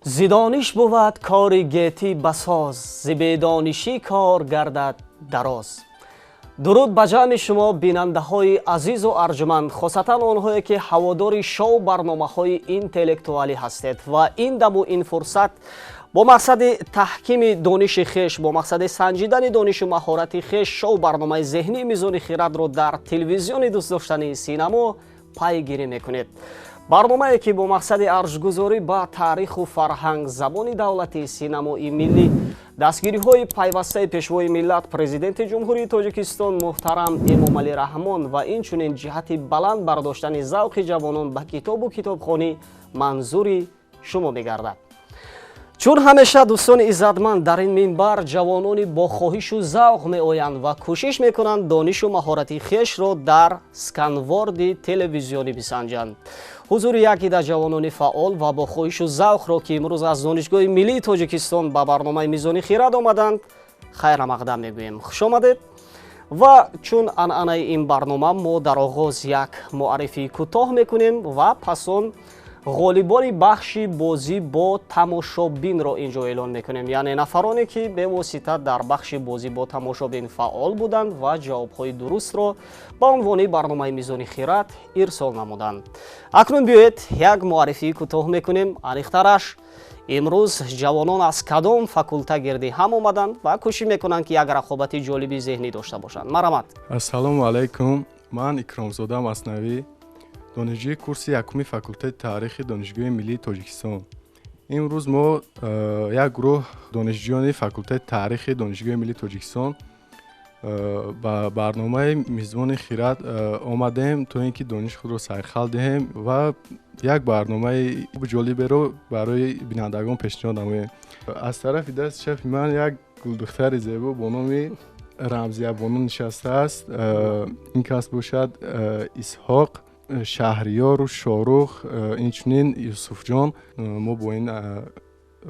زیدانش بود کاری گیتی بساز زبیدانشی کار گردد دراز. درود به جمع شما بیننده های عزیز و ارجمند، خاصتا آنهایی که هواداری شو برنامه های اینتלקטואلی هستید و این دم و این فرصت با مقصد تحکیم دانش خویش، با مقصد سنجیدن دانش و مهارت خویش، شو برنامه ذهنی میزانی خیرد رو در تلویزیون دوست داشتنی سینما پیگیری میکنید. برنامه‌ای که با مقصد ارزش‌گذاری با تاریخ و فرهنگ زبان دولتی سینمایی ملی، دستگیری‌های پیوسته پیشوای ملت پرزیدنت جمهوری تاجیکستان محترم امامعلی رحمان و اینچنین جهت بلند برداشتن ذوق جوانان به کتاب و کتابخوانی منظوری شما می‌گردد. چون همیشه دوستان عزتمند در این منبر جوانانی با خواهش و ذوق می‌آیند و کوشش می‌کنند دانش و مهارت خویش را در اسکنوارد تلویزیونی بسنجند. حضور یک عده جوانان فعال و با خواهش و ذوق را که امروز از دانشگاه ملی تاجیکستان به برنامه میزانی خیرد آمدند خیر مقدم میگوییم. خوش آمدید. و چون عنعنه این برنامه ما در آغاز یک معرفی کوتاه میکنیم و پس آن غالبان بخش بازی با تماشابین را اینجا اعلان میکنیم، یعنی نفرانی که به واسطه در بخش بازی با تماشابین فعال بودند و جوابهای درست را با عنوان برنامه میزانی خیرد ارسال نمودند. اکنون بیایید یک معرفی کوتاه میکنیم. انیخترش امروز جوانان از کدام فاکولته گردی هم آمدند و کوشش میکنند که یک رقابت جالبی ذهنی داشته باشند. مرحمت. السلام علیکم. من اکرامزاده مصنوی، دانشجوی کورس یکمی فاکولته تاریخ دانشگاه ملی تاجیکستان. امروز ما یک گروه دانشجویان فاکولته تاریخ دانشگاه ملی تاجیکستان با برنامه میزبان خیرد آمدیم تا اینکه دانش خود را سرخال دهیم و یک برنامه جالب رو برای بینندگان پیشنهاد نماییم. از طرف دست شف من یک گلدختر زیبا با نام رمزی بانو نشسته است. این کس باشد اسحاق، شهریار و شاروخ، اینچنین یوسف جان. ما با این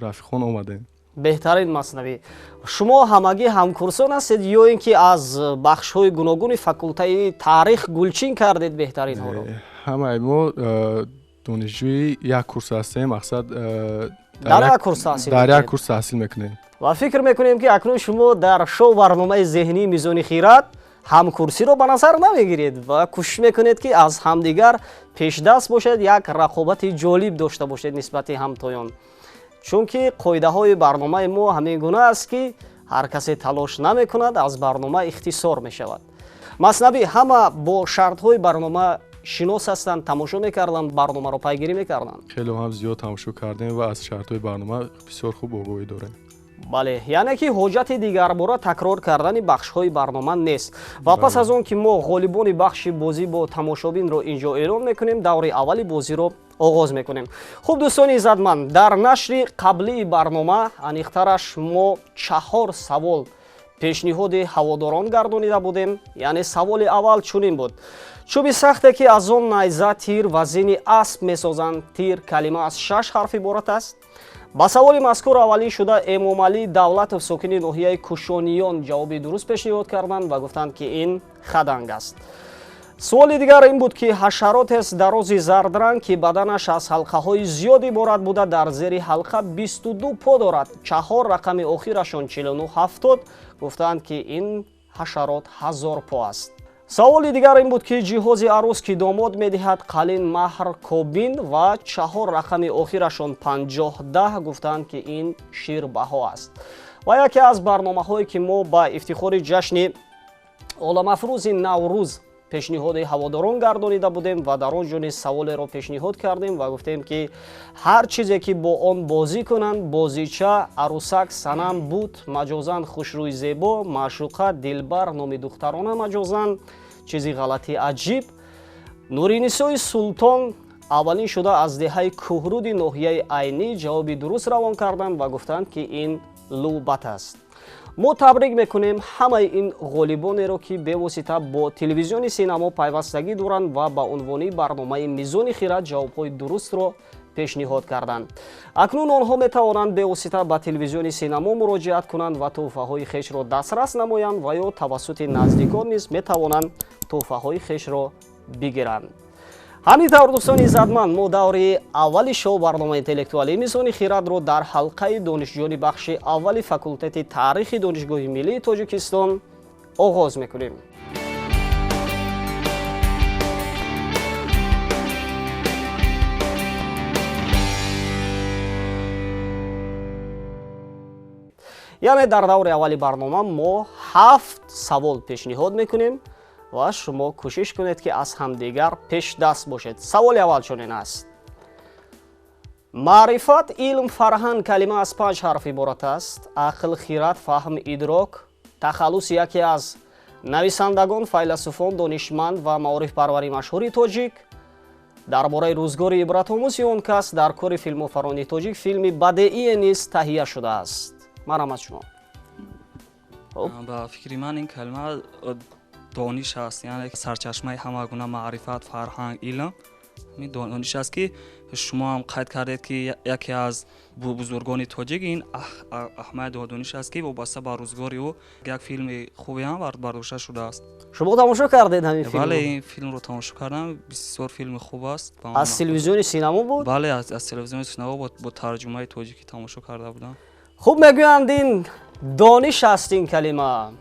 رفیقان آمدیم. بهترین مصنوی. شما همگی همکورسان هستید یا اینکه از بخش‌های گوناگون فاکولته تاریخ گلچین کردید بهترین ها رو؟ همه ما دانشجوی یک کورس هستیم. مقصد در یک کورس تحصیل میکنیم و فکر میکنیم که اکنون شما در شو برنامه ذهنی میزانی خیرد همکورسی رو به نظر نمیگیرید و کوشش میکنید که از همدیگر پیش دست باشید، یک رقابت جالب داشته باشید نسبت همتایان. چون که قاعده های برنامه ما همین گونه است که هر کسی تلاش نمی کند از برنامه اختصار می شود. مصنوی همه با شرط های برنامه شناس هستند، تماشا میکردند، برنامه رو پیگیری میکردند. خیلی هم زیاد تماشا کردیم و از شرط های برنامه بسیار خوب آگاهی داریم. بله، یعنی که حاجت دیگر باره تکرار کردن بخش های برنامه نیست. و پس از اون که ما غالبان بخش بازی با تماشابین رو اینجا اعلان میکنیم، دور اولی بازی رو آغاز میکنیم. خب دوستان عزتمند، در نشر قبلی برنامه انیخترش ما 4 سوال پیشنهاد هواداران گردانیده بودیم. یعنی سوال اول چنین بود: چوبی سخته که از آن نیزه تیر و زین اسب میسازند، تیر کلمه از 6 حرف عبارت است. با سوال مذکور اولی شده امامعلی دولت و ساکن ناحیه کوشانیان جواب درست پیشنهاد کردند و گفتند که این خدنگ است. سوال دیگر این بود که حشرات است دراز زرد رنگ که بدنش از حلقه های زیادی عبارت بوده، در زیر حلقه 22 پا دارد، 4 رقم آخرشان 4970. گفتند که این حشرات 1000 پا است. سوال دیگر این بود که جهاز عروس که داماد میدهد قلین مهر کابین و 4 رقم آخرشان 5010. گفتند که این شیربها است. و یکی از برنامه هایی که ما با افتخار جشن عالم افروز نوروز پیشنهاد هواداران گردانیده بودیم و در آنجا نیز سوال را پیشنهاد کردیم و گفتیم که هر چیزی که با آن بازی کنند، بازیچه، عروسک، صنم، بوت، مجازاً خوشروی زیبا، معشوقه، دلبر، نام دخترانه مجازاً، چیزی غلطی عجیب، نورینسای سلطان اولین شده از دهه کوهرود ناحیه عینی جواب درست روان کردند و گفتند که این لوبت است. ما تبریک میکنیم همه این غالبانی را که به واسطه با تلویزیون سینما پیوستگی دارند و با عنوان برنامه میزانی خیرد جوابهای درست را پیشنهاد کردند. اکنون آنها میتوانند به واسطه با تلویزیون سینما مراجعت کنند و تحفه های خویش را دسترس نمایند و یا توسط نزدیکان نیز میتوانند تحفه های خویش را بگیرند. ҳамин тавр дӯстони иззатманд, мо даври аввали шоу барномаи интеллектуалии Мизони ХИРАДро дар ҳалқаи донишҷӯёни бахши аввали факултети таърихи донишгоҳи миллии Точикистон оғоз мекунем. яъне дар даври аввали барнома мо 7 савол пешниҳод мекунем ва шумо кӯшиш кунед ки аз ҳамдигар пешдаст бошед. Саволи аввал чунин аст: маърифат, илм, фарҳанг калима аз 5 ҳарф иборат аст. ақл, хирад, фаҳм, идрок. тахаллус яке аз нависандагон, файласуфон, донишманд ва маорифпарвари машҳури тоҷик. дар бораи рӯзгори ибратомӯзи он кас дар кори филмофарони тоҷик филми бадеие низ таҳия шудааст. марҳамат шумо. ба фикри ман ин калима дониш аст, яъне сарчашмаи ҳама гуна маърифат, фарҳанг, илм. ин дониш аст ки шумо ҳам қайд кардед ки яке аз бузургони тоҷик ин аҳмад дониш аст ки вобаста ба рӯзгори ӯ як филми хубе ҳам бардошта шудааст. шумо тамошо кардед ҳамин филм? бале, ин филмро тамошо кардам. Бисёр филми хуб аст. аз телевизиони синамо буд? бале, аз телевизиони синамо бо тарҷумаи тоҷикӣ тамошо карда будам. хуб мегӯянд ин дониш аст ин калима.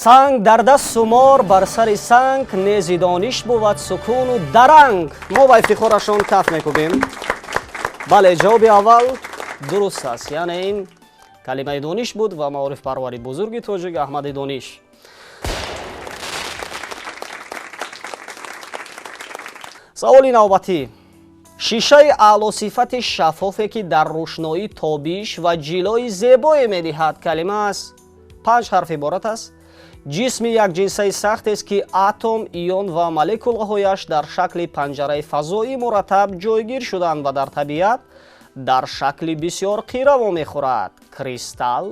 санг дар дасту мор, бар сари санг нези дониш бувад сукуну даранг. мо ба ифтихорашон каф мекубем. бале, ҷавоби аввал дуруст аст, яъне ин калимаи дониш буд ва маорифпарвари бузурги тоҷик аҳмади дониш. саволи навбатӣ: шишаи аълосифати шаффофе ки дар рӯшноӣ тобиш ва ҷилои зебое медиҳад калима аст. 5 ҳарф иборат аст. ҷисми якҷинсаи сахтест ки атом, ион ва молекулаҳояш дар шакли панҷараи фазоӣ мураттаб ҷойгир шуданд ва дар табиат дар шакли бисёр қираво мехӯрад. кристалл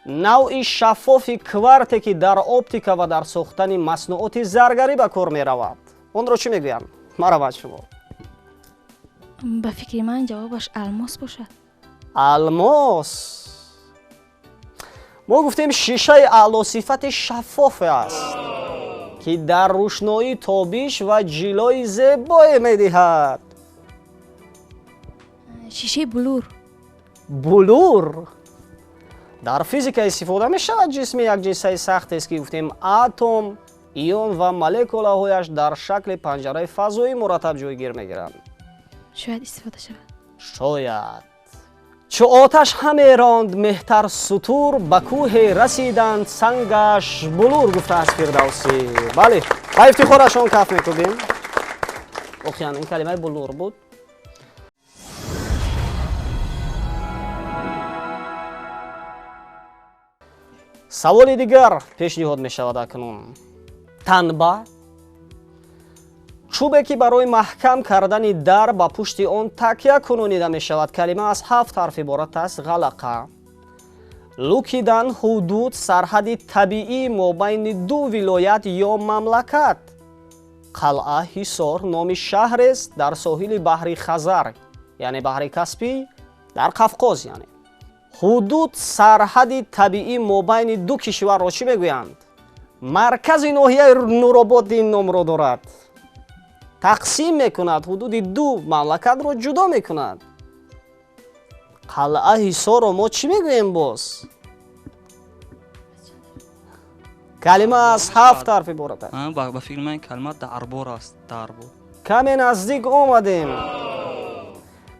навъи шаффофи кварте ки дар оптика ва дар сохтани маснуоти заргарӣ ба кор меравад. онро чӣ мегӯянд? марҳамат шумо. ба фикри ман ҷавобаш алмос бошад. алмос. мо гуфтем шишаи аълосифати шаффофе аст ки дар рӯшноӣ тобиш ва ҷилои зебое медиҳад. шишаи блур. блур дар физика истифода мешавад. ҷисми якҷинсаи сахтест ки гуфтем атом, ион ва молекулаҳояш дар шакли панҷараи фазоӣ мураттаб ҷойгир мегиранд. шояд истифода шавад. шояд. чу оташ ҳаме ронд меҳтар сутур, ба кӯҳе расиданд сангаш блур, гуфтааст фирдавсӣ. бале, ба ифтихорашон каф мекубем. охиан ин калимаи блур буд. саволи дигар пешниҳод мешавад акнун. танба чӯбе ки барои маҳкам кардани дар ба пушти он такя кунонида мешавад калима аз 7 ҳарф иборат аст. ғалақа лукидан ҳудуд сарҳади табиӣ мобайни ду вилоят ё мамлакат. қалъа ҳисор номи шаҳрест дар соҳили баҳри хазар, яъне баҳри каспий, дар қавқоз. яъне ҳудуд сарҳади табиӣ мобайни ду кишварро чӣ мегӯянд? маркази ноҳияи нуробод ин номро дорад. тақсим мекунад, ҳудуди ду мамлакатро ҷудо мекунад. қалъа ҳисорро мо чӣ мегӯем боз? калима аз 7 ҳарф иборат аст. ба фикри ман калима дарбор аст. дарбор. каме наздик омадем.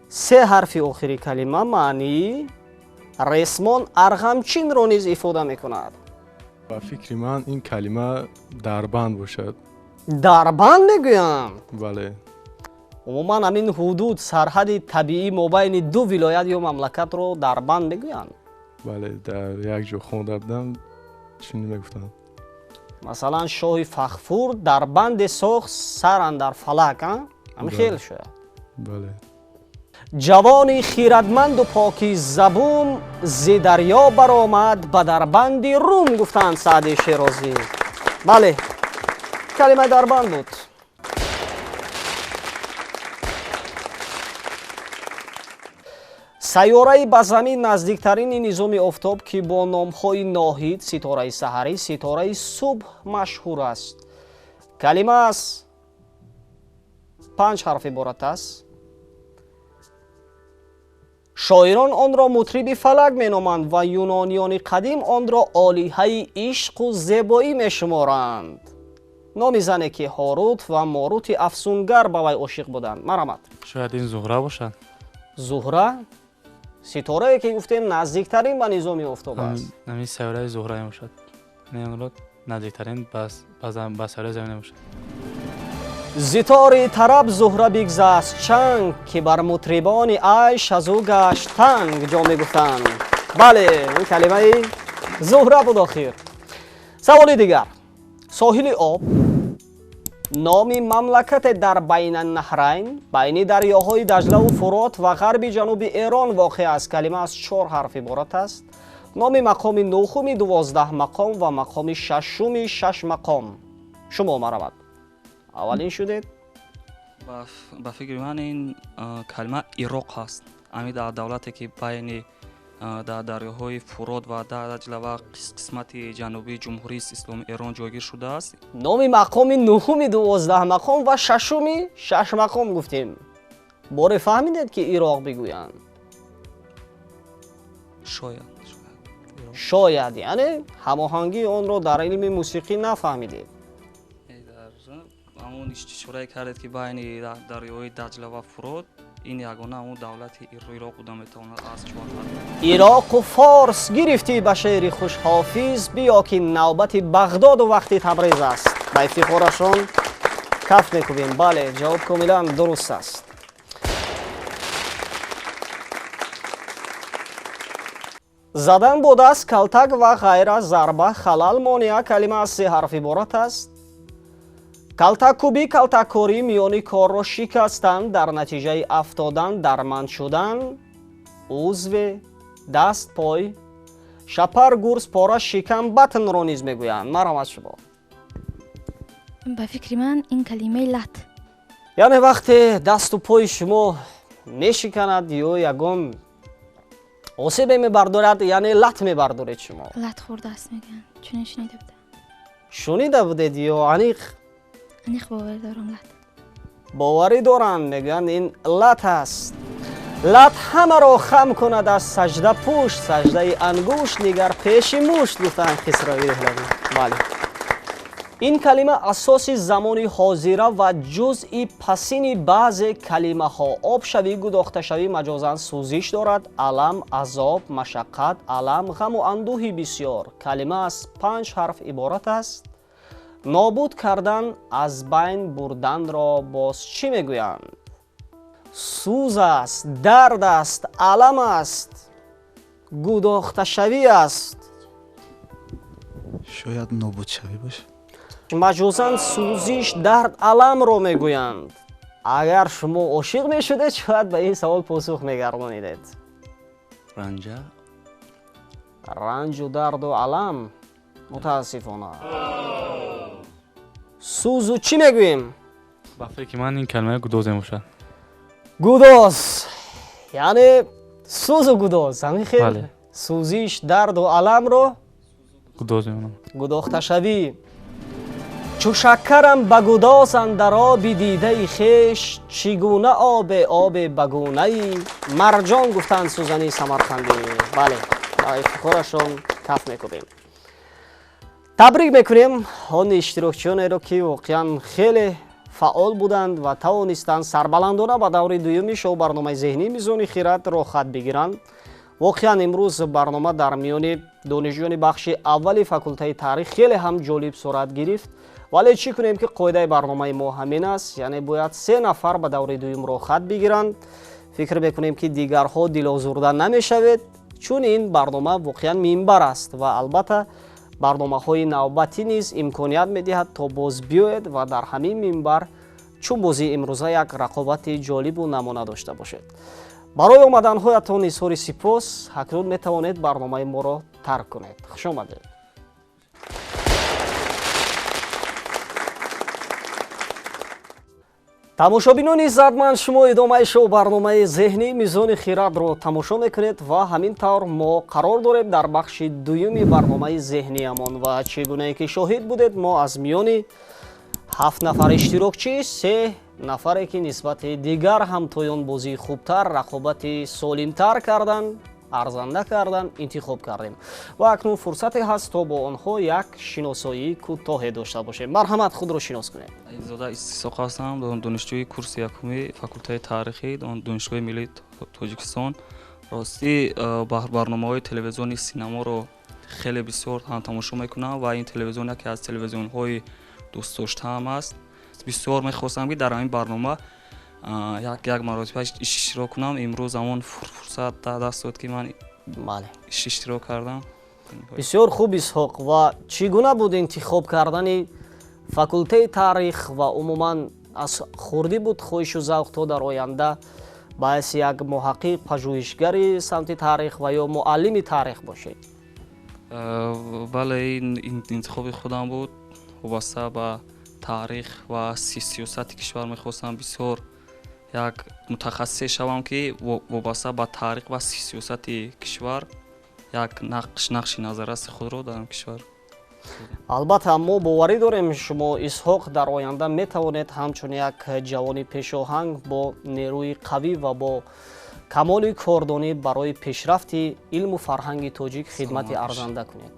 3 ҳарфи охири калима маънии ресмон арғамчинро низ ифода мекунад. ба фикри ман ин калима дарбанд бошад. дарбанд мегӯям. бале. умуман ҳамин ҳудуд сарҳади табиӣ мобайни ду вилоят ё мамлакатро дарбанд мегӯянд. бале, дар як ҷо хонда будам чунин мегуфтанд. масалан шоҳи фахфур дар банде сохт сар андар фалак. ҳамин хел шояд. бале. ҷавони хирадманду покиззабун зи дарьё баромад ба дарбанди рум, гуфтанд саъди широзӣ. бале, калимаи дарбанд буд. сайёраи ба замин наздиктарини низоми офтоб ки бо номҳои ноҳид, ситораи саҳарӣ, ситораи субҳ машҳур аст. калима аст 5 ҳарф иборат аст. шоирон онро мутриби фалак меноманд ва юнонёни қадим онро олиҳаи ишқу зебоӣ мешуморанд. номи зане ки ҳорут ва морути афсунгар ба вай ошиқ буданд. марҳамат. шояд ин зуҳра бошад. зуҳра ситорае ки гуфтем наздиктарин ба низоми офтоб аст. намин сайёраи зуҳра мебошад. онро наздиктарин ба сайёраи замин мебошад. зитори тараб зуҳра бигзаст чанг ки бар мутрибони айш аз ӯ гашт танг ҷо мегуфтанд. бале ин калимаи зуҳра буд охир. саволи дигар. соҳили об номи мамлакате дар байнанаҳрайн байни дарёҳои даҷлаву фурот ва ғарби ҷануби эрон воқеъ аст. калима аз 4 ҳарф иборат аст. номи мақоми нӯҳуми 12 мақом ва мақоми шашуми 6 мақом. шумо марҳамат. аввалин шудед. ба фикри ман ин калима ироқ ҳаст. ами дар давлате ки байни дар дарёҳои фурод ва даҷла ва қисмати ҷанубии ҷумҳурии исломии эрон ҷойгир шудааст. номи мақоми нӯҳуми 12 мақом ва шашуми 6 мақом гуфтем. боре фаҳмидед ки ироқ бигӯянд? шояд яъне ҳамоҳангии онро дар илми мусиқӣ нафаҳмидед. ҳамун ишорае кардед ки байни дарёҳои даҷла ва фурод ин ягона ҳамун давлати ироқ буда метавонад аз 4 ҳарф. ироқу форс гирифтӣ ба шеъри хушҳофиз биё ки навбати бағдоду вақти табриз аст. ба ифтихорашон каф мекубем. бале ҷавоб комилан дуруст аст. задан бо даст калтак ва ғайра зарба халал монеа калима аз 3 ҳарф иборат аст. калтаккӯбӣ калтаккорӣ миёни корро шикастан дар натиҷаи афтодан дарманд шудан узве даст пой шапар гурз пора шикам батнро низ мегӯянд. марҳамат шумо. ба фикри ман ин калимаи лат. яъне вақте дасту пои шумо мешиканад ё ягон осебе мебардорад яъне лат мебардоред шумо. лат хӯрдааст мегӯянд. чунин шунида будам. шунида будед ё аниқ? аниқ бовар дорам лат. боварӣ доранд мегӯянд ин лат аст. лат ҳамаро хам кунад аз саҷда пушт саҷдаи ангушт нигар пеши мушт гуфтанд хисрои деҳлавӣ. бале ин калима асоси замони ҳозира ва ҷузъи пасини баъзе калимаҳо обшавӣ гудохташавӣ маҷозан сӯзиш дорад. алам азоб машаққат алам ғаму андӯҳи бисьёр. калима аз 5 ҳарф иборат аст. нобуд кардан аз байн бурданро боз чӣ мегӯянд? сӯз аст, дард аст, алам аст, гудохташавӣ аст. шояд нобудшавӣ бошад. маҷозан сӯзиш дард аламро мегӯянд. агар шумо ошиқ мешудед шояд ба ин савол посух мегардонидед. ранҷа ранҷу дарду алам мутаассифона. сӯзу чӣ мегӯем? ба фикри ман ин калимаи гудоз мебошад. гудоз яъне сӯзу гудоз ҳамин хел. бале сӯзиш дарду аламро гудоз мемонам. гудохташавӣ. чу шакарам ба гудозам дар оби дидаи хеш чӣ гуна обе обе ба гунаи марҷон гуфтанд сӯзани самарқандӣ. бале ба ифтихорашон каф мекубем. табрик мекунем он иштирокчиёнеро ки воқеан хеле фаъол буданд ва тавонистанд сарбаландона ба даври дуюми шоу-барномаи зеҳнии мизони хирад рохат бигиранд. воқеан имрӯз барнома дар миёни донишҷӯёни бахши аввали факултаи таърих хеле ҳам ҷолиб сурат гирифт. вале чӣ кунем ки қоидаи барномаи мо ҳамин аст, яъне бояд 3 нафар ба даври дуюм рохат бигиранд. фикр мекунем ки дигарҳо дилозурда намешавед, чун ин барнома воқеан минбар аст ва албатта барномаҳои навбатӣ низ имконият медиҳад то боз биёед ва дар ҳамин минбар чун бозии имрӯза як рақобати ҷолибу намона дошта бошед. барои омаданҳоятон изҳори сипос. акнун метавонед барномаи моро тарк кунед. хушомадед. тамошобинони иззатманд, шумо идомаи шоу барномаи зеҳнии мизони хирадро тамошо мекунед ва ҳамин тавр мо қарор дорем дар бахши дуюми барномаи зеҳниямон ва чӣ гунае ки шоҳид будед, мо аз миёни 7 нафар иштирокчӣ 3 нафаре ки нисбати дигар ҳамтоён бозии хубтар, рақобати солимтар кардан, арзанда кардан интихоб кардем ва акнун фурсате ҳаст то бо онҳо як шиносоии кӯтоҳе дошта бошем. Марҳамат, худро шинос кунед. Изода Истисоқ ҳастам, донишҷӯи курси якуми факултети таърихи донишгоҳи миллии Точикистон. Рости барномаҳои телевизиони синаморо хеле бисёр тамошо мекунам ва ин телевизион яке аз телевизионҳои дӯстдоштаам аст. Бисёр мехостам ки дар ҳамин барнома як маротиба иштирок кунам. Имрӯз ҳамон фурсат даст дод ки ман иштирок кардам. Бисёр хуб Исҳоқ. Ва чӣ гуна буд интихоб кардани факултети таърих ва умуман аз хурдӣ буд хоҳишу завқ то дар оянда баъси як муҳаққиқ пажӯҳишгари самти таърих ва ё муаллими таърих бошед? Бале, интихоби худам буд. Вобаста ба таърих ва сиёсати кишвар мехостам бисёр як мутахассисе шавам ки вобаста ба таърих ва сиёсати кишвар як нақши назарраси худро дар кишвар. Албатта мо боварӣ дорем шумо Исҳоқ дар оянда метавонед ҳамчун як ҷавони пешоҳанг бо нерӯи қавӣ ва бо камоли кордонӣ барои пешрафти илму фарҳанги тоҷик хидмати арзанда кунед.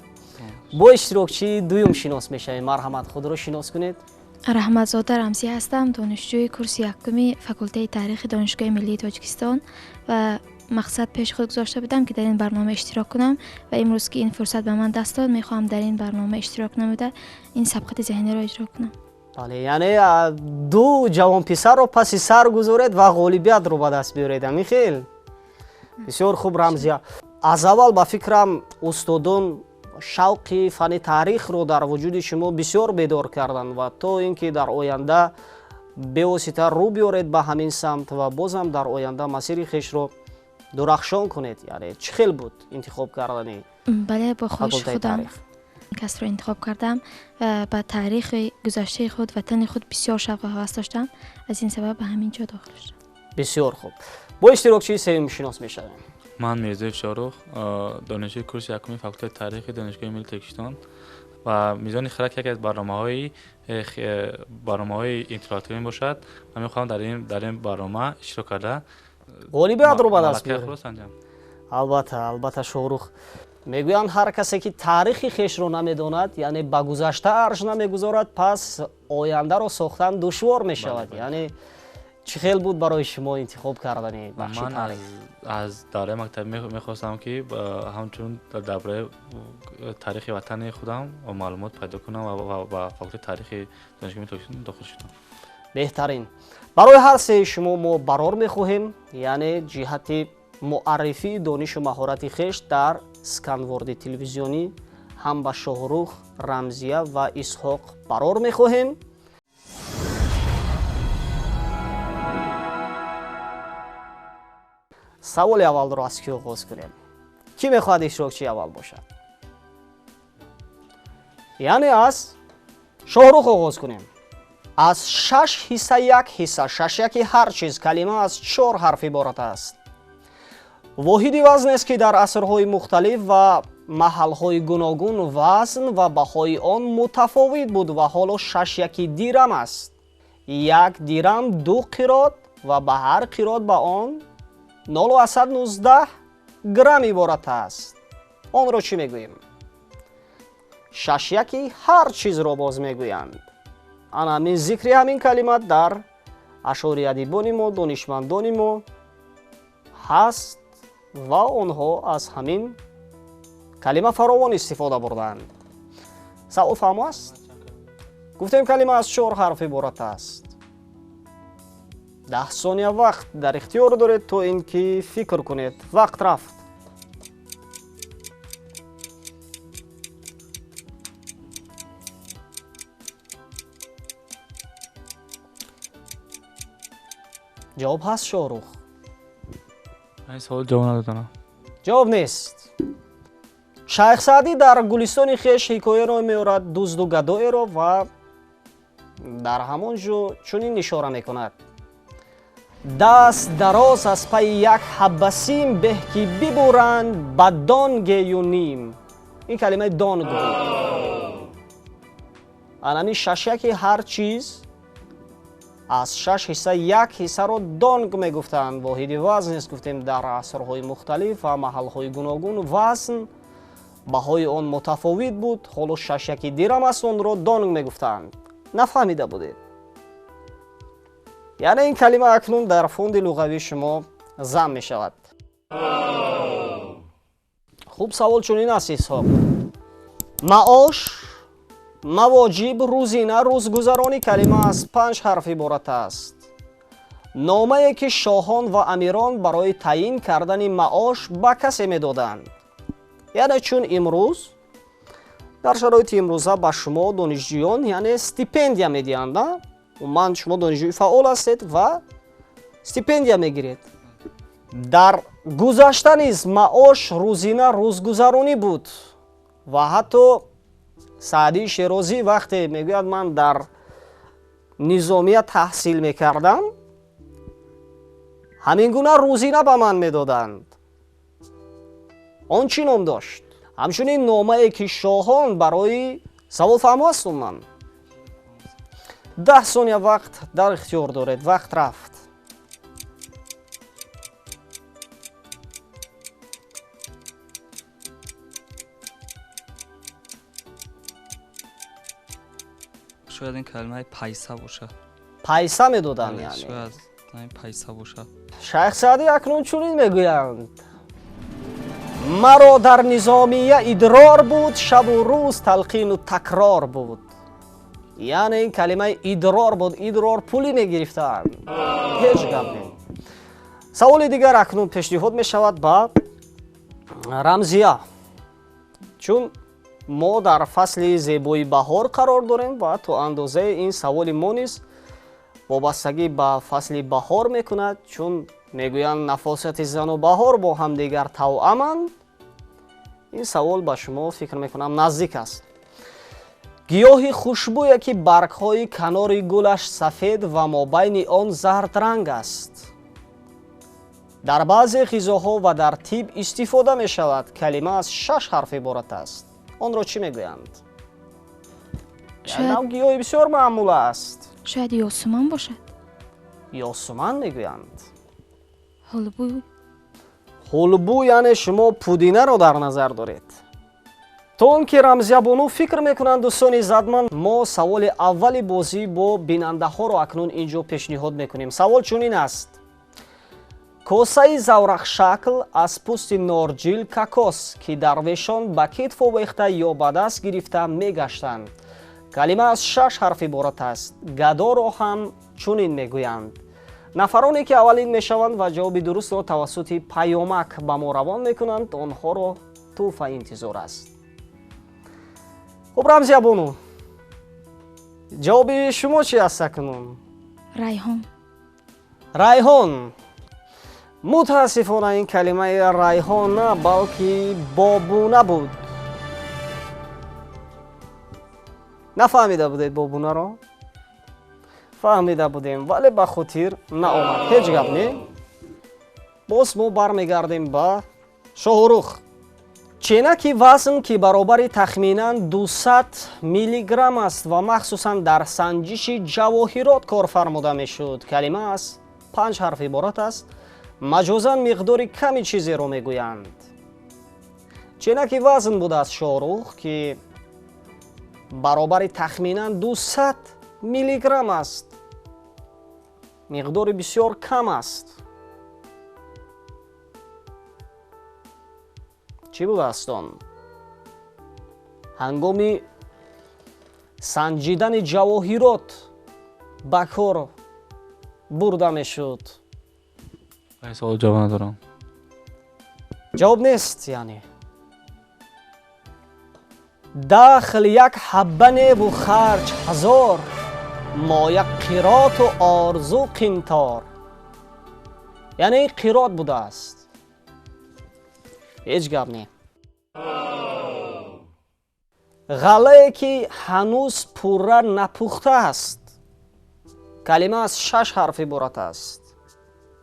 Бо иштирокчии дуюм шинос мешавем. Марҳамат, худро шинос кунед. раҳматзода Рамзӣ ҳастам, донишҷӯи курси якуми факултети таърихи донишгоҳи миллии Точикистон ва мақсад пеши худ гузошта будам ки дар ин барнома иштирок кунам ва имрӯз ки ин фурсат ба ман даст дод, мехоҳам дар ин барнома иштирок намуда ин сабқати зеҳниро иҷро кунам. Бале, яъне ду ҷавонписарро паси сар гузоред ва ғолибиятро ба даст биёред. Ҳамин хел бисёр хуб Рамзия. Аз аввал ба фикрам устодон шавқи фани таърихро дар вуҷуди шумо бисёр бедор карданд ва то ин ки дар оянда бевосита рӯ биёред ба ҳамин самт ва бозам дар оянда масири хешро дурахшон кунед. Яъне чӣ хел буд интихоб кардани бале, бо хоҳиши худам касро интихоб кардам. ба таърихи гузаштаи худ, ватани худ бисёр шавқ ва ҳавас доштам. Аз ин сабаб ба ҳамин ҷо дохил шудам. Бисёр хуб. Бо иштирокчии севум шинос мешавем. Ман Мирзоев Шорух, донишҷӯи курси якуми факултети таърихи донишгоҳи миллии Точикистон ва Мизони ХИРАД яке аз барномаҳои интеллектуалӣ мебошад. Ман мехоҳам дар ин барнома иштирок карда ғолибиятро ба даст биёрем. Албатта Шорух. Мегӯянд ҳар касе ки таърихи хешро намедонад, яъне ба гузашта арш намегузорад, пас ояндаро сохтан душвор мешавад. Яъне чӣ хел буд барои шумо интихоб кардани бахши таърих? аз давраи мактаб мехостам ки ҳамчун дар бораи таърихи ватани худам маълумот пайдо кунам ва ба факултети таърихи донишгоҳи Точикистон дохил шудам. Беҳтарин. Барои ҳар сеи шумо мо барор мехоҳем, яъне ҷиҳати муаррифии донишу маҳорати хеш дар сканворди телевизионӣ ҳам ба Шоҳрух, Рамзия ва Исҳоқ барор мехоҳем. саволи аввалро аз кӣ оғоз кунем? Кӣ мехоҳад иштирокчии аввал бошад? яъне аз Шоҳрух оғоз кунем. аз 6 ҳисса як ҳисса, шашяки ҳар чиз калима аз 4 ҳарф иборат аст. воҳиди вазнест ки дар асрҳои мухталиф ва маҳалҳои гуногун вазн ва баҳои он мутафовит буд ва ҳоло 6 дирам аст. 1 дирам 2 қирот ва ба ҳар қирот ба он 0,19 грамм иборат аст. онро чӣ мегӯем? шашяки ҳар чизро боз мегӯянд. ана ҳамин зикри ҳамин калимат дар ашъори адибони мо, донишмандони мо ҳаст ва онҳо аз ҳамин калима фаровон истифода бурданд. савол фаҳмо аст? гуфтем калима аз 4 ҳарф иборат аст. 10 сония вақт дар ихтиёр доред то ин ки фикр кунед. вақт рафт. ҷавоб ҳаст Шоҳрух? این سوال جواب ندادم. ҷавоб нест. шайх Саъдӣ дар гулистони хеш ҳикояро меорад дузду гадоеро ва дар ҳамон ҷо чунин ишора мекунад: даст дароз аз пайи як ҳабба сим беҳ ки бибуранд ба дон геюним. ин калимаи дон гӯ. анами шашяки ҳар чиз аз 6 ҳисса як ҳиссаро донг мегуфтанд. воҳиди вазнест гуфтем дар асрҳои мухталиф ва маҳалҳои гуногун вазн баҳои он мутафовит буд. ҳоло 6 дирам аст, онро донг мегуфтанд. нафаҳмида будед? яъне ин калима акнун дар фонди луғавии шумо зам мешавад. хуб, савол чунин аст исҳоқ. маош, мавоҷиб, рӯзина, рӯзгузарони калима аз 5 ҳарф иборат аст. номае ки шоҳон ва амирон барои таъин кардани маош ба касе медоданд. яъне чун имрӯз дар шароити имрӯза ба шумо донишҷӯён яъне стипендия медиҳанд. на умуман шумо донишҷӯи фаъол ҳастед ва стипендия мегиред. дар гузашта низ маош, рӯзина, рӯзгузаронӣ буд ва ҳатто Саъдии Широзӣ вақте мегӯяд ман дар низомия таҳсил мекардам, ҳамин гуна рӯзина ба ман медоданд. он чӣ ном дошт? ҳамчунин номае ки шоҳон барои савол фаҳмо ҳастум ман. 10 сония вақт дар ихтиёр доред. вақт рафт. шояд ин калимаи пайса бошад. пайса медоданд. яъне шояд ин пайса бошад. шайх Саъдӣ акнун чунин мегӯянд. маро дар низомия идрор буд, шабу рӯз талқину такрор буд. яъне ин калимаи идрор буд. идрор пулӣ мегирифтанд. ҳеҷ гап не. саволи дигар акнун пешниҳод мешавад ба рамзия. чун мо дар фасли зебои баҳор қарор дорем ва то андозае ин саволи мо низ вобастагӣ ба фасли баҳор мекунад, чун мегӯянд нафосати зану баҳор бо ҳамдигар тавъаманд. ин савол ба шумо фикр мекунам наздик аст. гиёҳи хушбӯе ки баргҳои канори гулаш сафед ва мобайни он зардранг аст. дар баъзе ғизоҳо ва дар тиб истифода мешавад. калима аз 6 ҳарф иборат аст. онро чӣ мегӯянд? нав гиёҳи бисёр маъмул аст. шояд ёсуман бошад. ёсуман мегӯянд. ҳолбӯй. ҳулбӯ яъне шумо пудинаро дар назар доред. то он ки рамзиябону фикр мекунанд дӯстони иззатманд, мо саволи аввали бозӣ бо бинандаҳоро акнун инҷо пешниҳод мекунем. савол чунин аст. косаи заврақшакл аз пӯсти норҷил какос ки дарвешон ба китф овехта ё ба даст гирифта мегаштанд. калима аз 6 ҳарф иборат аст. гадоро ҳам чунин мегӯянд. нафароне ки аввалин мешаванд ва ҷавоби дурустро тавассути паёмак ба мо равон мекунанд, онҳоро тӯҳфа интизор аст. хуб, рамзиябону, ҷавоби шумо чӣ аст акнун? райҳон. райҳон. мутаассифона ин калимаи райҳон на балки бобуна буд. нафаҳмида будед бобунаро? фаҳмида будем, вале ба хотир наомад. ҳеҷ гап не. боз мо бармегардем ба шоҳрух. ченаки вазн ки баробари тахминан 200 миллиграмм аст ва махсусан дар санҷиши ҷавоҳирот кор фармуда мешуд. калима аз 5 ҳарф иборат аст. маҷозан миқдори ками чизеро мегӯянд. ченаки вазн будааст шоҳрух ки баробари тахминан 200 миллиграмм аст. миқдори бисёр кам аст. чӣ будааст он? ҳангоми санҷидани ҷавоҳирот ба кор бурда мешуд. савол ҷавоб надорам. ҷавоб нест. яъне дахл як ҳабба неву харҷ ҳазор, мо як қироту орзу қинтор. яъне қирот будааст. ҳеҷ гап не. ғалае ки ҳанӯз пурра напухта аст. калима аз 6 ҳарф иборат аст.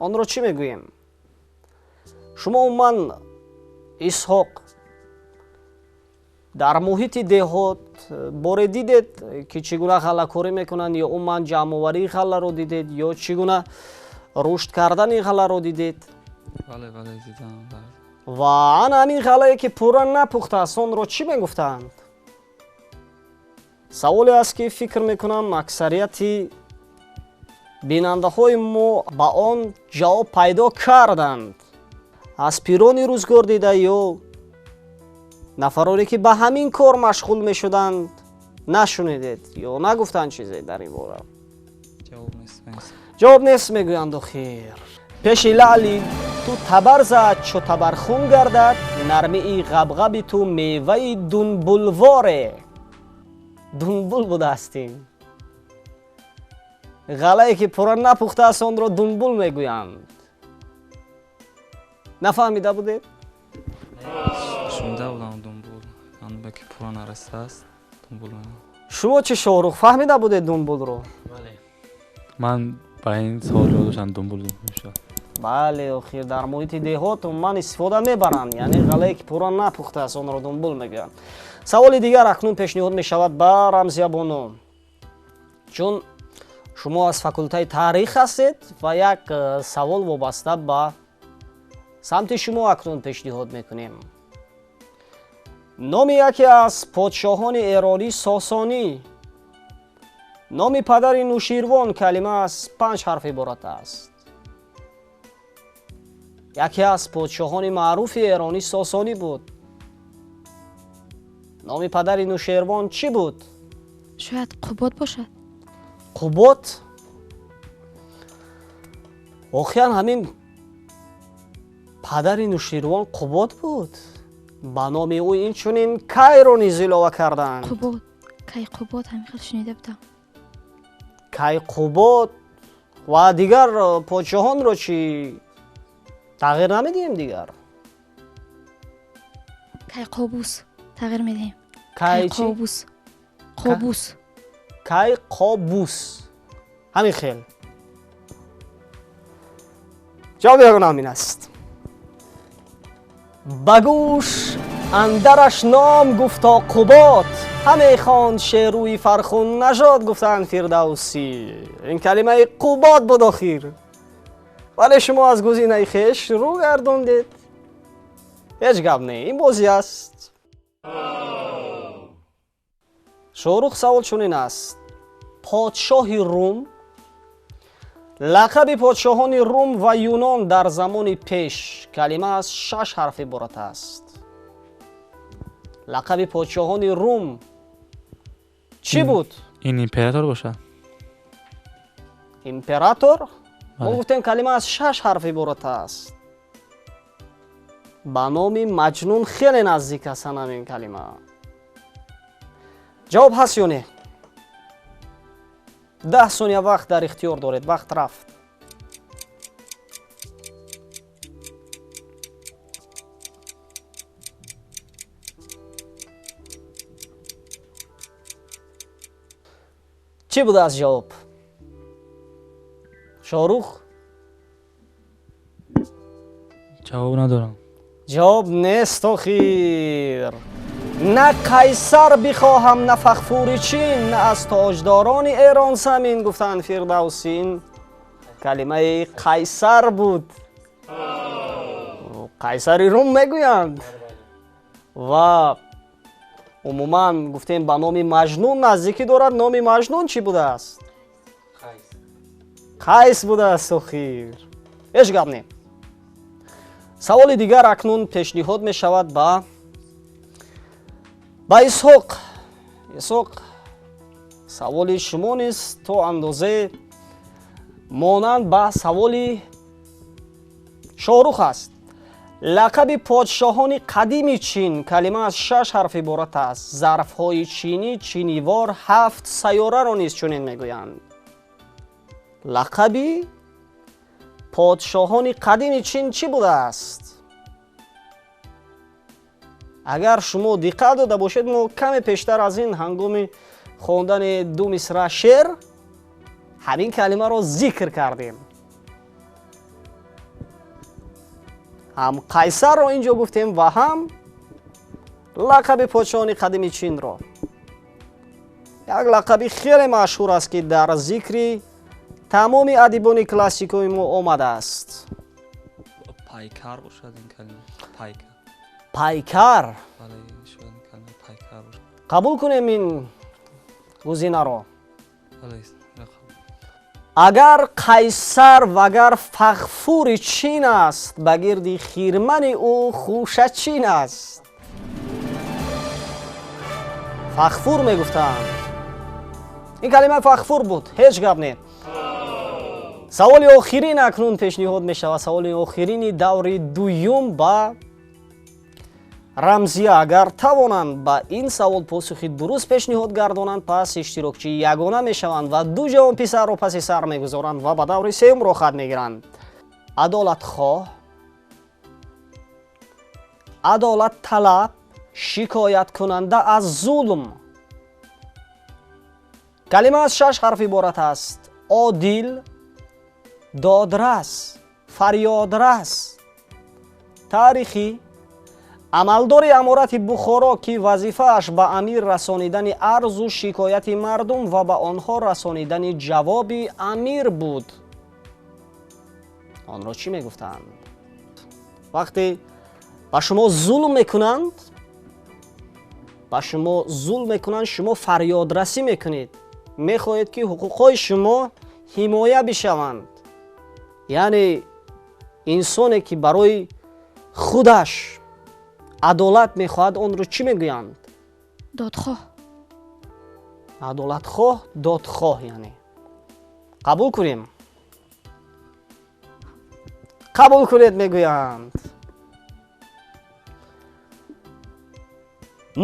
онро чӣ мегӯем? шумо умуман исҳоқ дар муҳити деҳот боре дидед ки чӣ гуна ғаллакорӣ мекунанд ё умуман ҷамъоварии ғалларо дидед ё чӣ гуна рушд кардани ғалларо дидед? бале дидам. ва ана ҳамин ғаллае ки пурра напухтааст онро чӣ мегуфтанд? саволе аст ки фикр мекунам аксарияти бинандаҳои мо ба он ҷавоб пайдо карданд. аз пирони рӯзгор дида ё нафароне ки ба ҳамин кор машғул мешуданд нашунидед ё нагуфтанд чизе дар ин бора? ҷавоб нест мегӯянд. охир пеши лаъли ту табар зад чо табархун гардад, нармии ғабғаби ту меваи дунбулворе. дунбул будаастин. ғаллае ки пурра напухтааст онро дунбул мегӯянд. нафаҳмида будед? шунда будам дунбул. Анда ки пурра нарасааст дунбул. шумо чӣ Шоҳрух фаҳмида будед дунбулро? бале ман ба ин савол ҷавоб дошам дунбул мешавад. бале охир дар муҳити деҳот умуман истифода мебаранд, яъне ғаллае ки пурра напухтааст онро дунбул мегӯянд. саволи дигар акнун пешниҳод мешавад ба рамзиябону. чун шумо аз факултаи таърих ҳастед ва як савол вобаста ба самти шумо акнун пешниҳод мекунем. номи яке аз подшоҳони эронӣ сосонӣ, номи падари нуширвон калима аз 5 ҳарф иборат аст. яке аз подшоҳони маъруфи эронӣ сосонӣ буд. номи падари нуширвон чӣ буд? шояд қубот бошад. қубот? охиян ҳамин падари нуширвон қубот буд. ба номи ӯ инчунин кайро низ илова карданд. қубот, кайқубот ҳамихел шунида будам. кайқубот ва дигар подшоҳонро чӣ тағйир намедиҳем дигар? кайқобус тағйир медиҳем. Кай чӣ? Кайқобус. қобус. кайқобус. ҳамин хел. ҷавоби ягона ҳамин аст. ба гӯш андараш ном гуфто қубот, ҳаме хонд шерӯи фархун нажод гуфтанд фирдавсӣ. ин калимаи қубот буд охир. вале шумо аз гузинаи хеш рӯ гардондед. ҳеҷ гап не, ин бозӣ аст. Шоҳрух савол чунин аст. подшоҳи Рум, лақаби подшоҳони Рум ва Юнон дар замони пеш калима аз 6 ҳарф иборат аст. лақаби подшоҳони Рум чӣ буд? ин император бошад. император? мо гуфтем калима аз 6 ҳарф иборат аст. ба номи маҷнун хеле наздик ҳастанд ҳамин калима. ҷавоб ҳаст ё не? 10 сония вақт дар ихтиёр доред. вақт рафт. чӣ будааст ҷавоб? Шоҳрух? ҷавоб надорам. ҷавоб нест охир. на қайсар бихоҳам на фахфури чин, на аз тоҷдорони эрон самин гуфтанд фирдавсин. калимаи қайсар буд. қайсари Рум мегӯянд. ва умуман гуфтем ба номи маҷнун наздикӣ дорад. номи маҷнун чӣ будааст? қайс будааст охир. ҳеҷ гап не. саволи дигар акнун пешниҳод мешавад ба Исҳоқ. Исҳоқ, саволи шумо низ то андозе монанд ба саволи Шоҳрух аст. лақаби подшоҳони қадими Чин калима аз 6 ҳарф иборат аст. зарфҳои чинӣ, чинивор 7 сайёраро низ чунин мегӯянд. лақаби подшоҳони қадими Чин чӣ будааст? агар шумо диққат дода бошед, мо каме пештар аз ин ҳангоми хондани ду мисра шеър ҳамин калимаро зикр кардем. ҳам қайсарро ин ҷо гуфтем ва ҳам лақаби подшоҳони қадими Чинро. як лақаби хеле машҳур аст ки дар зикри тамоми адибони классикои мо омадааст. пайкар бошад ин калима. Пайкар. Пайкар. Бале, шояд ин калима пайкар бошад. қабул кунем ин гузинаро. Бале. агар қайсар вагар фахфури чин аст ба гирди хирмани ӯ хуша чин аст. фахфур мегуфтанд. ин калима фахфур буд, ҳеҷ гап не. саволи охирин акнун пешниҳод мешавад, саволи охирини даври дуюм ба рамзия. агар тавонанд ба ин савол посухи дуруст пешниҳод гардонанд, пас иштирокчӣ ягона мешаванд ва ду ҷавон писарро паси сар мегузоранд ва ба даври сеюмро хат мегиранд. адолатхоҳ, адолатталаб, шикояткунанда аз зулм. калима аз 6 ҳарф иборат аст. одил, додрас, фарёдрас. таърихи амалдори аморати бухоро ки вазифааш ба амир расонидани арзу шикояти мардум ва ба онҳо расонидани ҷавоби амир буд. онро чӣ мегуфтанд? вақте ба шумо зулм мекунанд, шумо фарёдрасӣ мекунед, мехоҳед ки ҳуқуқҳои шумо ҳимоя бишаванд. яъне инсоне ки барои худаш адолат мехоҳад, онро чӣ мегӯянд? додхоҳ. адолатхоҳ, додхоҳ. яъне қабул кунем. қабул кунед мегӯянд.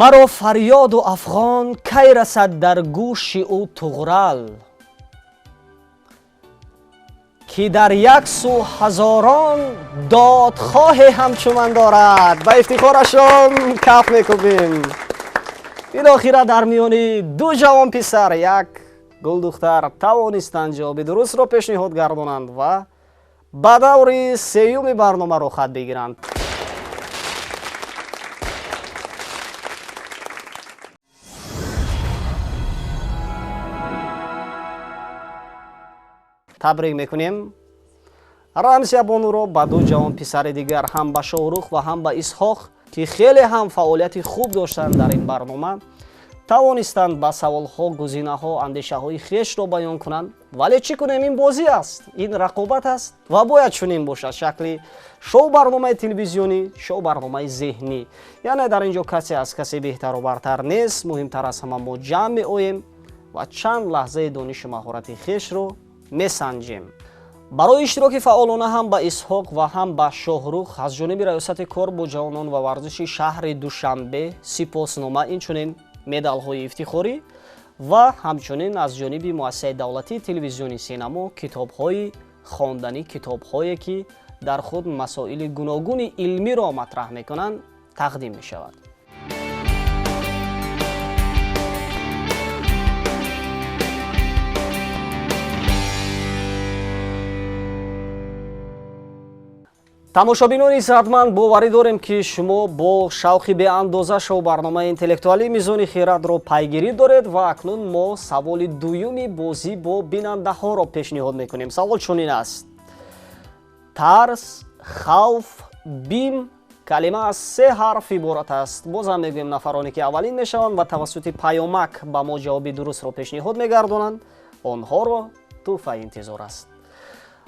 маро фарёду афғон кай расад дар гӯши ӯ туғрал, ки дар як су ҳазорон додхоҳе ҳамчун ман дорад. ба ифтихорашон каф мекубем. билохира дар миёни ду ҷавон писар, як гулдухтар тавонистанд ҷавоби дурустро пешниҳод гардонанд ва ба даври сеюми барномаро хат бигиранд. табрик мекунем рамзия бонуро ба ду ҷавон писари дигар, ҳам ба шоҳрух ва ҳам ба исҳоқ, ки хеле ҳам фаъолияти хуб доштанд дар ин барнома, тавонистанд ба саволҳо, гузинаҳо, андешаҳои хешро баён кунанд. вале чӣ кунем, ин бозӣ аст, ин рақобат аст ва бояд чунин бошад. шакли шоу барномаи телевизионӣ, шоу барномаи зеҳнӣ. яъне дар ин ҷо касе аз касе беҳтару бартар нест. муҳимтар аз ҳама мо ҷамъ меоем ва чанд лаҳзаи донишу маҳорати хешро месанҷем. барои иштироки фаъолона ҳам ба исҳоқ ва ҳам ба шоҳрух аз ҷониби раёсати кор бо ҷавонон ва варзиши шаҳри душанбе сипоснома, инчунин медалҳои ифтихорӣ ва ҳамчунин аз ҷониби муассисаи давлатии телевизиони синамо китобҳои хонданӣ, китобҳое ки дар худ масоили гуногуни илмиро матраҳ мекунанд, тақдим мешавад. тамошобинони иzzатманд, боварӣ дорем ки шумо бо шавқи беандоза шоу барномаи интеллектуалии Мизони ХИРАДро пайгирӣ доред ва акнун мо саволи дуюми бозӣ бо бинандаҳоро пешниҳод мекунем. савол чунин аст. тарс, хавф, бим калима аз 3 ҳарф иборат аст. бозам мегӯем нафароне ки аввалин мешаванд ва тавассути паёмак ба мо ҷавоби дурустро пешниҳод мегардонанд, онҳоро тӯҳфаи интизор аст.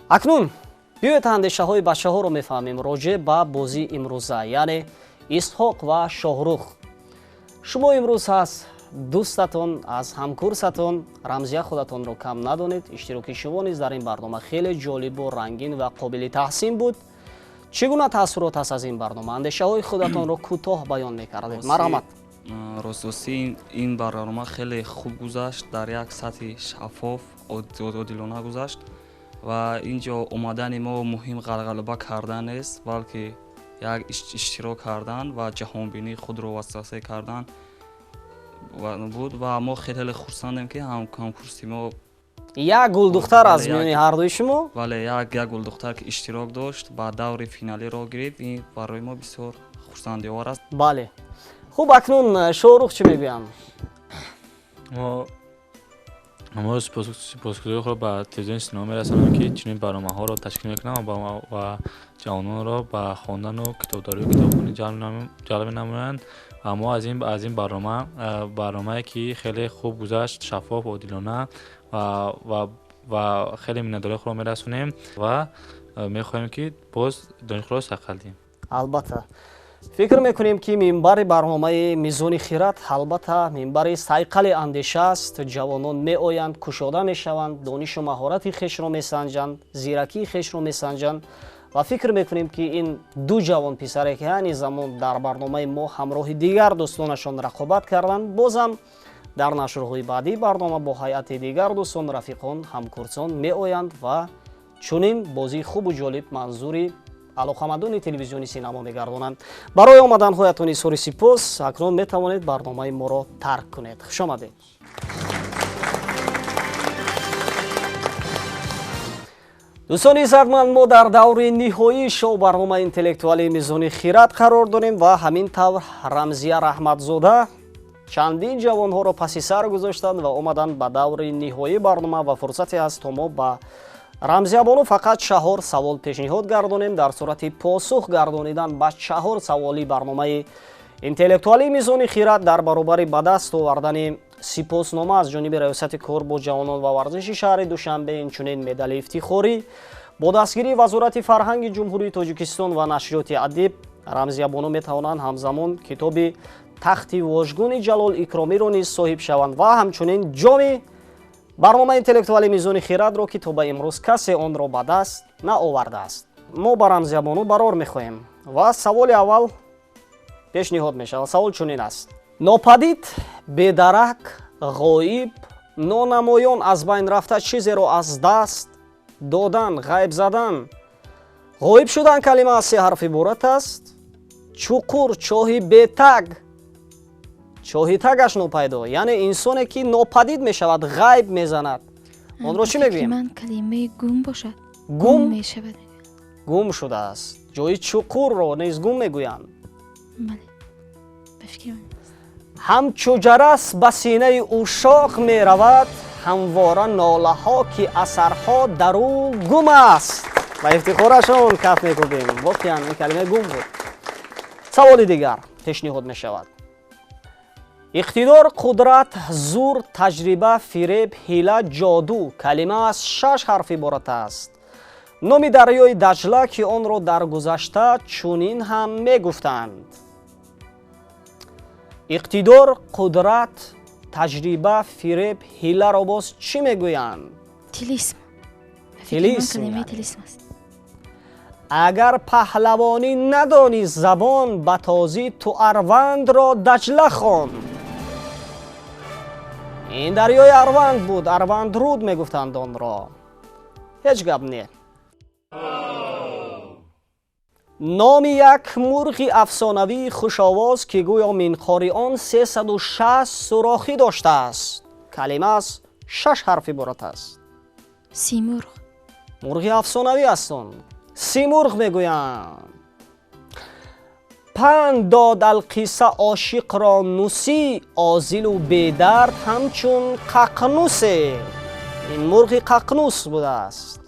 акнун биёед андешаҳои бачаҳоро мефаҳмем роҷеъ ба бозии имрӯза, яъне исҳоқ ва шоҳрух. шумо имрӯз аз дӯстатон, аз ҳамкурсатон рамзия худатонро кам надонед. иштироки шумо низ дар ин барнома хеле ҷолибу рангин ва қобили таҳсин буд. чӣ гуна таъссурот аст аз ин барнома? андешаҳои худатонро кӯтоҳ баён мекардед. марҳамат. ростости ин барнома хеле хуб гузашт, дар як сатҳи шаффоф, одилона гузашт ва ин ҷо омадани мо муҳим ғалғалаба кардан нест, балки як иштирок кардан ва ҷаҳонбинии худро васваса кардан буд ва мо хеле хурсандем ки ҳамкурси мо як гулдухтар аз миёни ҳардуи шумо, бале як гулдухтар ки иштирок дошт ба даври финалиро гирифт. ин барои мо бисёр хурсандиовар аст. бале. хуб, акнун шоҳрух чӣ мегӯянд? мо ما سپاسگزاری خود به تلویزیون سینما میرسانم که چنین برنامه‌ها را تشکیل میکنم و جوانان را به خواندن و کتابداری و کتابخوانی جلب نمایند. و ما از این برنامه که خیلی خوب گذشت، شفاف و عادلانه و خیلی مینه‌داری خود را میرسونیم و میخواهیم که باز دانشگاه را ساختیم. البته فکر میکنیم که منبر برنامه میزونی خیرات البته منبر سایقل اندیشه است. جوانان میآیند، کشاده میشوند، دانش و مهارت خویش را میسنجند، زیرکی خویش را میسنجند و فکر میکنیم که این دو جوان پسری که همین زمان در برنامه ما همراه دیگر دوستانشان رقابت کردند، بازم در نشرهای بعدی برنامه با هیئت دیگر دوستان، رفیقان، همکاران میآیند و چنین بازی خوب و جالب منظوری علاقمندان تلویزیونی سینما میگردانند. برای آمدن هایتان اظهار سپاس. اکنون میتوانید برنامه ما را ترک کنید. خوش آمدید. دوستان عزتمند، ما در دور نهایی شو برنامه اینتלקتوالی میزونی خیرات قرار داریم و همین طور رمزیه رحمتزاده چندین جوانها را پس سر گذاشتند و آمدن به دور نهایی برنامه و فرصتی است تا ما با رمزیه بانو فقط 4 سوال پیشنهاد گردانیم. در صورت پاسخ گردانیدن به 4 سوالی برنامه اینتלקتوالی میزونی خیرات در برابر به دست آوردن سپاسنامه از جانب ریاست کار با جوانان و ورزش شهر دوشنبه، اینچنین مدال افتخاری با دستگیری وزارت فرهنگ جمهوری تاجیکستان و نشریات ادب، رمزیه بانو میتوانند همزمان کتاب تخت واژگون جلال اکرامی را نیز صاحب شوند و همچنین جام برنامه اینتלקتوالی میزونی خیرات را که تا به امروز کسی آن را به دست نآورده است. ما با رمزیه بانو برار میخواهیم و سوال اول پیشنهاد میشود. سوال چنین است: ناپدید، بی‌درک، غایب، نانمایان از بین رفته چیزی را از دست دادن، غیب زدن. غایب شدن کلمه از 3 حرف عبارت است. چوقور، چاهی بی‌تگ، چاهی تگش ناپیدا، یعنی انسانی که ناپدید میشود، غیب میزند. آن را چی میگوییم؟ من کلمه گم باشد. گم میشود. گم شده است. جای چوقور را نیز گم میگویند. بله. بفکر من. همچو جرس به سینه عشاق می رود، همواره ناله ها که اثرها در او گم است. و افتخارشون کف میکنیم. واقعا این کلمه گم بود. سوال دیگر پیشنهاد می شود: اقتدار، قدرت، زور، تجربه، فریب، حیله، جادو کلمه از 6 حرف عبارت است. نام دریای دجله که آن را در گذشته چنین هم می گفتند. اقتدار، قدرت، تجربه، فریب، حیله را باز چی میگویند؟ تلیسم. تلیسم. کلمه تلیسم است. اگر پهلوانی ندانی زبان، به تازی تو اروند را دجله خوان. این دریای اروند بود. اروند رود میگفتند آن را. هیچ گپ نه. نام یک مرغ افسانوی خوش‌آواز که گویا منقار آن 360 سوراخی داشته است. کلمه از 6 حرف عبارت است. سیمرغ. مرغ افسانوی است آن. سیمرغ میگویند. پند داد القصه عاشق را نوسی، آزیل و بیدرد همچون ققنوسه. این مرغ ققنوس بوده است.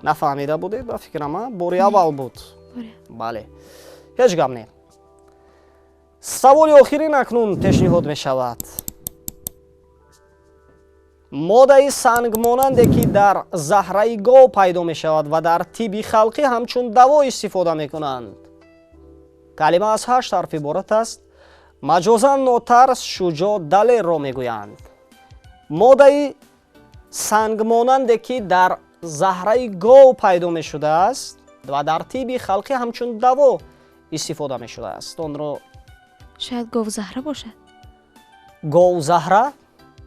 نفهمیده بودید؟ به فکر من باری اول بود. بله، هیچ گپ نه. سوال آخرین اکنون پیشنهاد می شود: ماده سنگ ماننده که در زهره گاو پیدا می شود و در طب خلقی همچون دوا استفاده می کنند. کلمه از 8 حرف عبارت است. مجازاً ناترس، شجاع، دلیر را می گویند. ماده سنگ ماننده که در زهره گاو پیدا می شده است و در طب خلقی همچون دوا استفاده می شده است. آن را شاید گاو زهره باشد. گاو زهره؟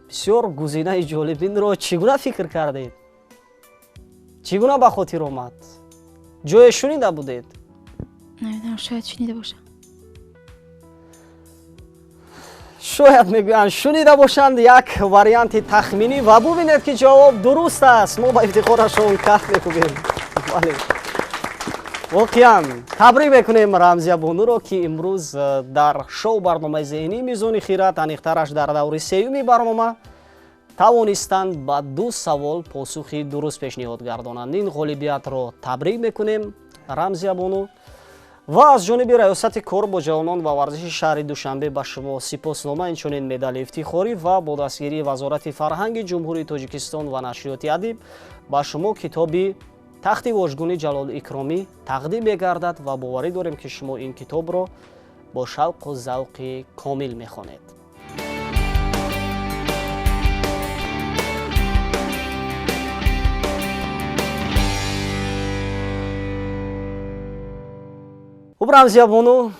بسیار گزینه جالب. این را چگونه فکر کردید؟ چگونه به خاطر آمد؟ جای شنیده بودید؟ نمیدونم، شاید شنیده باشم. شاید میگویند شنیده باشند. یک واریانت تخمینی و ببینید که جواب درست است. ما با افتخارشون کف میکنیم. بله، واقعا تبریک میکنیم رمزیه بانو را که امروز در شو برنامه ذهنی میزونی خیرات انیخترش در دور 3 برنامه тавонистанд ба 2 савол посухи дуруст пешниҳод гардонанд. ин ғолибиятро табрик мекунем рамзи абону ва аз ҷониби раёсати кор бо ҷавонон ва варзиши шаҳри душанбе ба шумо сипоснома инчунин медали ифтихорӣ ва бо дастгирии вазорати фарҳанги ҷумҳурии Точикистон ва нашриёти адиб ба шумо китоби тахти вожгуни ҷалол икромӣ тақдим мегардад ва боварӣ дорем ки шумо ин китобро бо шавқу завқи комил мехонед. хуб рамзиябону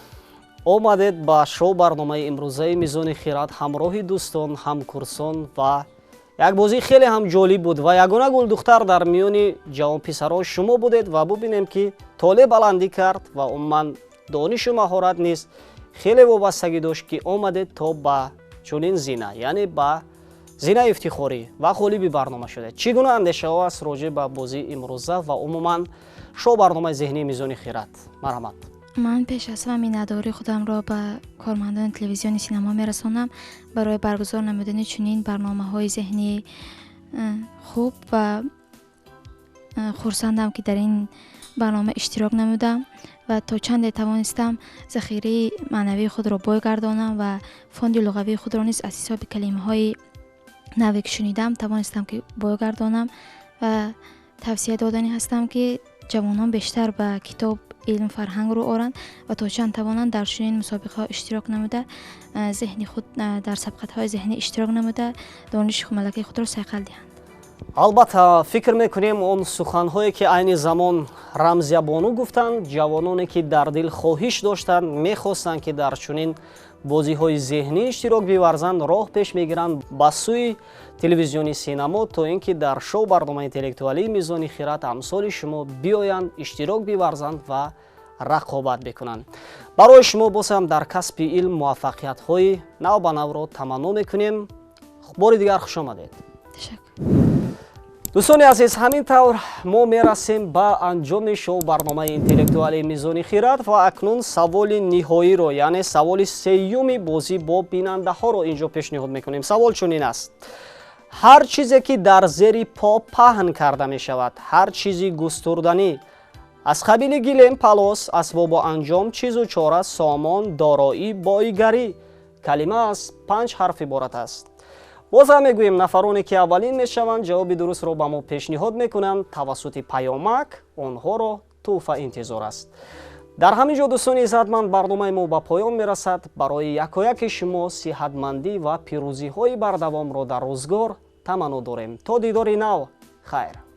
омадед ба шоу барномаи имрӯзаи мизони хирад ҳамроҳи дӯстон, ҳамкурсон ва як бозии хеле ҳам ҷолиб буд ва ягона гулдухтар дар миёни ҷавонписарон шумо будед ва бубинем ки толе баландӣ кард ва умуман донишу маҳорат низ хеле вобастагӣ дошт ки омадед то ба чунин зина, яъне ба зинаи ифтихорӣ ва ғолиби барнома шудед. Чӣ гуна андешаҳо аст роҷеъ ба бозии имрӯза ва умуман шоу барномаи зеҳнии мизони хирад? марҳамат. ман пеш аз ҳама миннатдории худамро ба кормандони телевизиони синема мерасонам барои баргузор намудани чунин барномаҳои зеҳнии хуб ва хурсандам ки дар ин барнома иштирок намудам ва то чанде тавонистам захираи маънавии худро бой гардонам ва фонди луғавии худро низ аз ҳисоби калимаҳои наве ки шунидам тавонистам ки бой гардонам ва тавсия додани ҳастам ки ҷавонон бештар ба китоб илм фарҳанг рӯ оранд ва то чанд тавонанд дар чунин мусобиқаҳо иштирок намуда зеҳни худ дар сабқатҳои зеҳнӣ иштирок намуда дониши худмалакаи худро сайқал диҳанд. албатта фикр мекунем он суханҳое ки айни замон рамзиябону гуфтанд, ҷавононе ки дар дил хоҳиш доштанд мехостанд ки дар чунин бозиҳои зеҳнӣ иштирок биварзанд, роҳ пеш мегиранд ба сӯи телевизиони синемо то ин ки дар шоу барномаи интеллектуалии мизони хирад амсоли шумо биёянд, иштирок биварзанд ва рақобат бикунанд. барои шумо боз ҳам дар касби илм муваффақиятҳои нав ба навро таманно мекунем. бори дигар хуш омадед. дӯстони азиз, ҳамин тавр мо мерасем ба анҷоми шоу барномаи интеллектуалии мизони хирад ва акнун саволи ниҳоиро, яъне саволи сеюми бозӣ бо бинандаҳоро инҷо пешниҳод мекунем. савол чунин аст: ҳар чизе ки дар зери по паҳн карда мешавад, ҳар чизи густурданӣ аз қабили гилем, палос, асбобу анҷом, чизу чора, сомон, дороӣ, боигарӣ калима аз 5 ҳарф иборат аст. боз ҳам мегӯем нафароне ки аввалин мешаванд ҷавоби дурустро ба мо пешниҳод мекунанд тавассути паёмак, онҳоро тӯҳфа интизор аст. дар ҳамин ҷо дӯстони иззатманд барномаи мо ба поён мерасад. барои якояки шумо сиҳатмандӣ ва пирӯзиҳои бардавомро дар рӯзгор таманно дорем. то дидори нав, хайр.